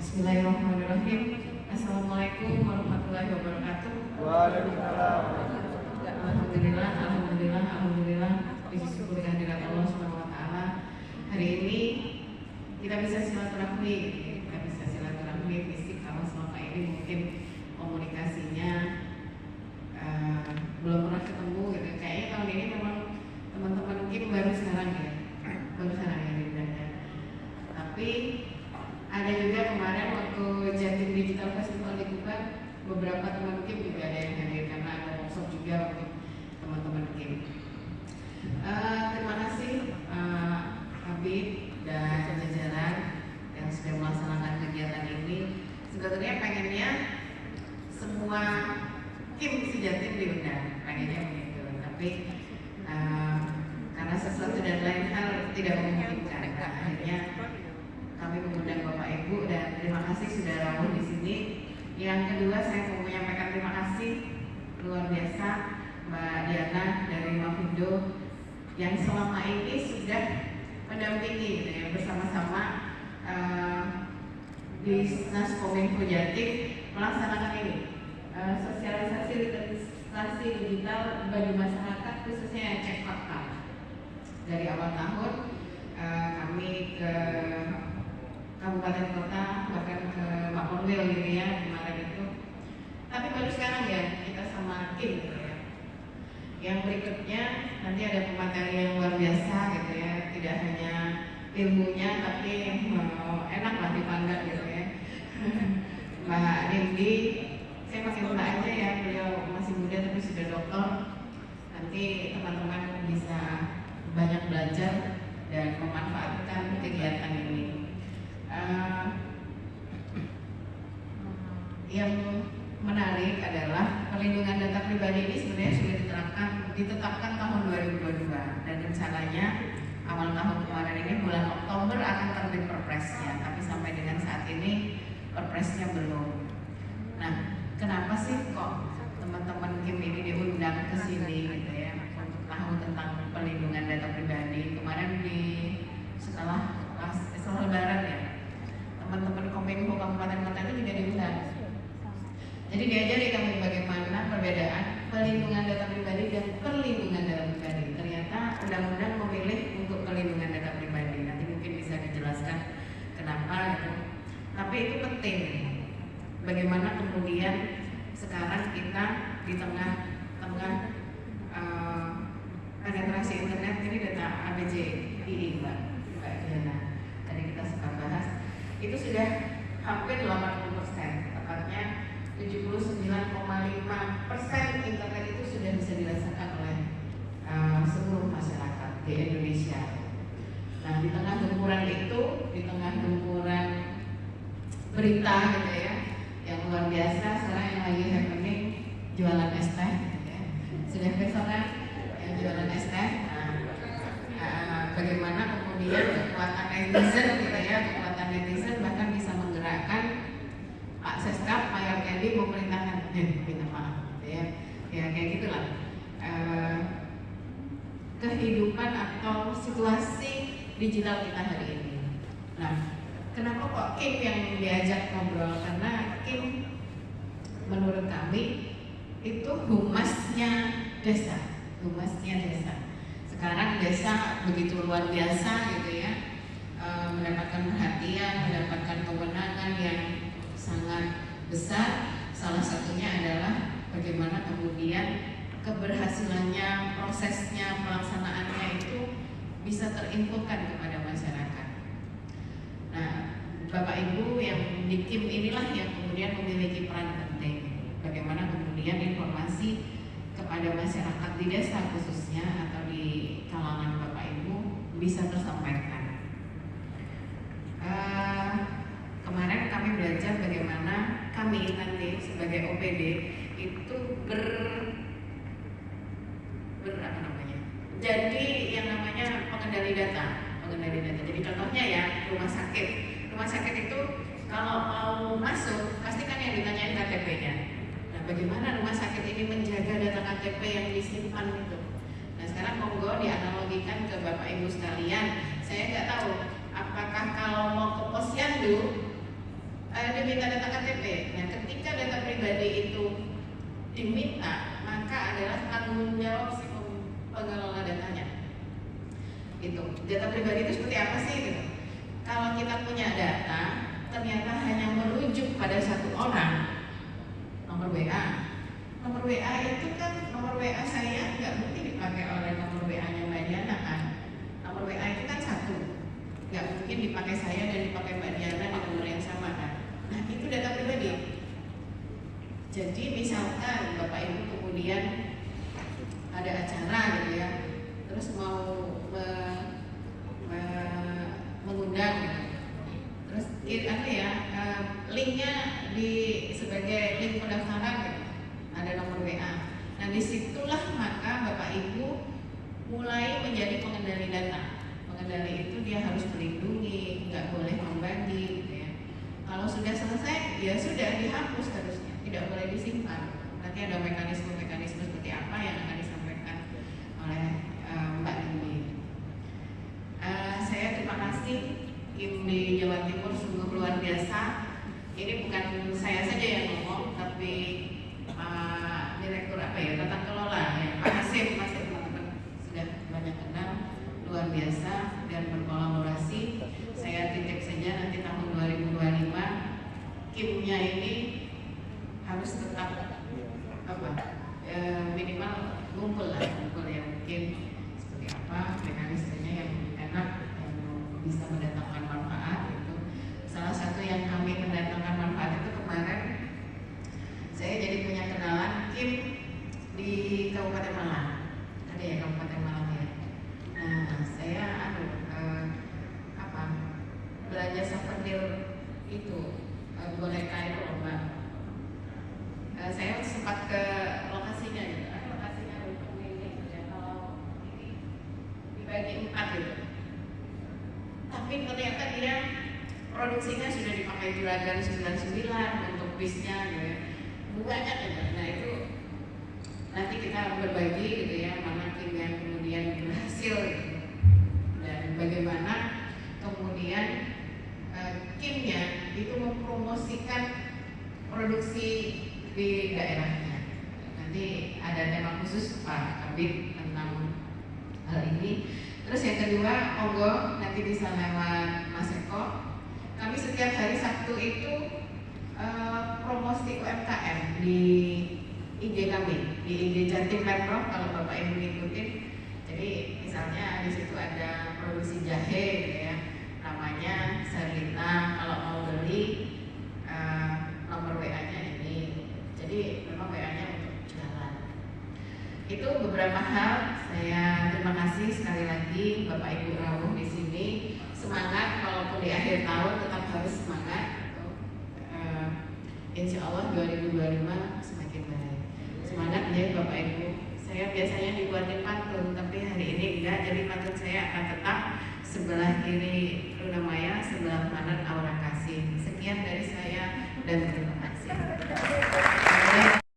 Bismillahirrahmanirrahim. Assalamualaikum warahmatullahi wabarakatuh. Waalaikumsalam. Alhamdulillah. Disyukuri kehadirat Allah Subhanahu wa taala. Hari ini kita bisa silaturahmi fisik kalau selama ini mungkin komunikasinya belum pernah ketemu gitu. Kayaknya tahun ini memang teman-teman mungkin baru sekarang ya diundangnya. Tapi ada juga kemarin waktu Jatim Digital Festival di Kuba, beberapa teman Kim juga ada yang hadir karena ada workshop juga untuk teman-teman Kim. Terima kasih Habib dan jajaran yang sudah melaksanakan kegiatan ini. Sebetulnya pengennya semua Kim si Jatim diundang, pengennya begitu. Tapi karena sesuatu dan lain hal tidak memungkinkan, akhirnya kami mengundang Bapak Ibu dan terima kasih sudah rawuh di sini. Yang kedua saya mau menyampaikan terima kasih luar biasa Mbak Diana dari Mafindo yang selama ini sudah mendampingi gitu ya, bersama-sama di Dinas Kominfo Jatim melaksanakan ini sosialisasi literasi digital bagi masyarakat khususnya yang cek fakta. Dari awal tahun kami ke kabupaten kota bahkan ke Makonwil gitu ya kemarin itu. Tapi baru sekarang ya kita sama Kim gitu ya. Yang berikutnya nanti ada pemateri yang luar biasa gitu ya. Tidak hanya ilmunya tapi enak lah dipandang gitu ya. Mbak Nindi, saya pakai Mbak aja ya, beliau masih muda tapi sudah doktor. Nanti teman-teman bisa banyak belajar dan memanfaatkan kegiatan ini. Yang menarik adalah perlindungan data pribadi ini sebenarnya sudah ditetapkan tahun 2022 dan rencananya awal tahun kemarin ini bulan Oktober akan terbit perpresnya, tapi sampai dengan saat ini perpresnya belum. Nah, kenapa sih kok teman-teman Kim ini diundang ke sini gitu ya untuk tahu tentang perlindungan data pribadi? Kemarin setelah Lebaran ya, teman-teman Kominfo Kabupaten Kota itu juga diundang. Jadi diajari kami bagaimana perbedaan perlindungan data pribadi dan perlindungan data pribadi. Ternyata undang-undang memilih untuk perlindungan data pribadi. Nanti mungkin bisa dijelaskan kenapa gitu. Tapi itu penting. Bagaimana kemudian sekarang kita di tengah-tengah penetrasi internet ini data ABCDI Mbak Diana. Tadi kita sempat bahas itu sudah hampir 80%, tepatnya 79,5% internet itu sudah bisa dirasakan oleh seluruh masyarakat di Indonesia. Nah, di tengah gempuran itu, di tengah gempuran berita gitu ya, yang luar biasa sekarang yang lagi happening jualan es teh, gitu ya. Sudah besok kan yang jualan es teh. Bagaimana kemudian kekuatan netizen bahkan bisa menggerakkan Pak Seskap, Pak Yarkendi memerintahkan minta maaf gitu ya. Ya kayak gitulah kehidupan atau situasi digital kita hari ini. Nah, kenapa kok Kim yang diajak ngobrol? Karena Kim menurut kami itu humasnya desa. Sekarang desa begitu luar biasa gitu ya, mendapatkan perhatian, mendapatkan kewenangan yang sangat besar. Salah satunya adalah bagaimana kemudian keberhasilannya, prosesnya, pelaksanaannya itu bisa terinfokan kepada masyarakat. Nah, Bapak Ibu yang di Kim inilah yang kemudian memiliki peran penting. Bagaimana kemudian informasi kepada masyarakat di desa khususnya atau di kalangan Bapak Ibu bisa tersampaikan. Kemarin kami belajar bagaimana kami nanti sebagai OPD itu jadi yang namanya pengendali data. Jadi contohnya ya rumah sakit itu kalau mau masuk pasti kan yang ditanyain KTP-nya. Nah, bagaimana rumah sakit ini menjaga data KTP yang disimpan itu? Nah, sekarang monggo dianalogikan ke Bapak Ibu sekalian. Saya nggak tahu apakah kalau mau ke posyandu diminta, maka adalah tanggung jawab si pengelola datanya. Itu data pribadi itu seperti apa sih gitu? Kalau kita punya data ternyata hanya merujuk pada satu orang, nomor WA. Nomor WA itu kan nomor WA saya nggak mungkin dipakai oleh nomor WA-nya Mbak Diana kan. Nomor WA itu kan satu, nggak mungkin dipakai saya dan dipakai Mbak Diana di nomor yang sama kan. Nah itu data pribadi. Jadi misalkan Bapak Ibu kemudian ada acara gitu ya, terus mau mengundang gitu. Terus linknya di sebagai link pendaftaran gitu, ada nomor WA. Nah disitulah maka Bapak Ibu mulai menjadi pengendali data. Pengendali itu dia harus melindungi, nggak boleh membagi gitu ya. Kalau sudah selesai ya sudah dihapus harusnya, tidak boleh disimpan. Nanti ada mekanisme-mekanisme seperti apa yang akan disampaikan oleh Mbak Indi. Saya terima kasih tim di Jawa Timur sungguh luar biasa. Ini bukan saya saja yang ngomong, tapi Direktur tata kelola ya, Pak Hasim teman-teman sudah banyak kenal, luar biasa dan berkolaborasi. Saya titip saja nanti tahun 2025 kimnya ini harus tetap minimal ngumpul ya, mungkin seperti apa mekanismenya yang enak, yang bisa mendatangkan manfaat. Itu salah satu yang kami mendatangkan manfaat itu kemarin saya jadi punya kenalan Kim di Kabupaten Malang. Ada ya Kabupaten Malang ya. Nah saya belanja souvenir itu boneka itu loh Mbak. Saya sempat ke lokasinya gitu. Lokasinya ini ya, kalau ini dibagi 4 gitu. Tapi ternyata dia produksinya sudah dipakai Juragan 99 untuk bisnya gitu ya. Banyak gitu. Nah itu nanti kita berbagi gitu ya, mana tim yang kemudian berhasil gitu. Dan bagaimana kemudian kimnya itu mempromosikan produksi di daerahnya. Nanti ada tema khusus Pak Kabit tentang hal ini. Terus yang kedua, monggo nanti bisa lewat Mas Eko. Kami setiap hari Sabtu itu promosi UMKM di IG kami, di IG Jatim Pemprov kalau Bapak Ibu ngikutin. Jadi misalnya di situ ada produksi jahe gitu ya, namanya Serlita. Kalau mau beli nomor WA-nya ini. Jadi memang WA-nya untuk jualan. Itu beberapa hal. Saya terima kasih sekali lagi Bapak Ibu rawuh di sini. Semangat, walaupun di akhir tahun tetap harus semangat. Insya Allah 2025 semakin baik. Semangat ya Bapak Ibu. Saya biasanya dibuatin pantun, tapi hari ini enggak. Jadi pantun saya akan tetap sebelah kiri Luna Maya, sebelah kanan Aura Kasih. Sekian dari saya dan terima kasih.